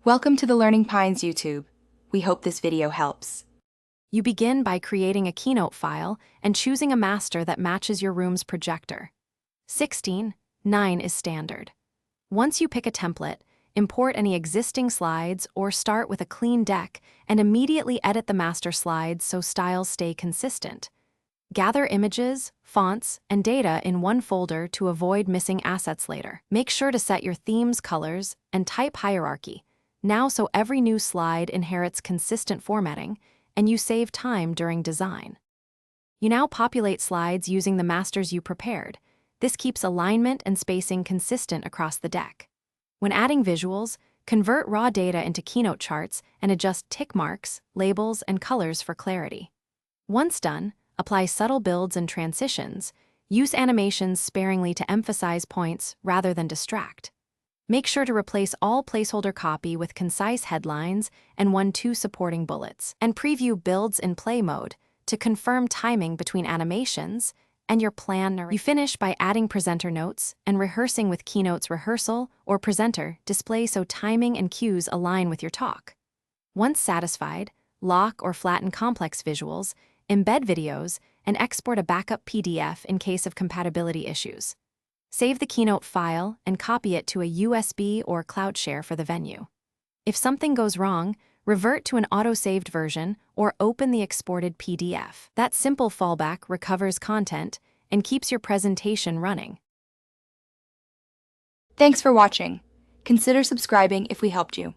Welcome to the Learning Pines YouTube. We hope this video helps. You begin by creating a Keynote file and choosing a master that matches your room's projector. 16:9 is standard. Once you pick a template, import any existing slides or start with a clean deck and immediately edit the master slides so styles stay consistent. Gather images, fonts, and data in one folder to avoid missing assets later. Make sure to set your themes, colors, and type hierarchy now so every new slide inherits consistent formatting and you save time during design. You now populate slides using the masters you prepared. This keeps alignment and spacing consistent across the deck. When adding visuals, convert raw data into Keynote charts and adjust tick marks, labels, and colors for clarity. Once done, apply subtle builds and transitions. Use animations sparingly to emphasize points rather than distract. Make sure to replace all placeholder copy with concise headlines and 1-2 supporting bullets, and preview builds in play mode to confirm timing between animations and your plan. You finish by adding presenter notes and rehearsing with Keynote's rehearsal or presenter display so timing and cues align with your talk. Once satisfied, lock or flatten complex visuals, embed videos, and export a backup PDF in case of compatibility issues. Save the Keynote file and copy it to a USB or cloud share for the venue. If something goes wrong, revert to an auto-saved version or open the exported PDF. That simple fallback recovers content and keeps your presentation running. Thanks for watching. Consider subscribing if we helped you.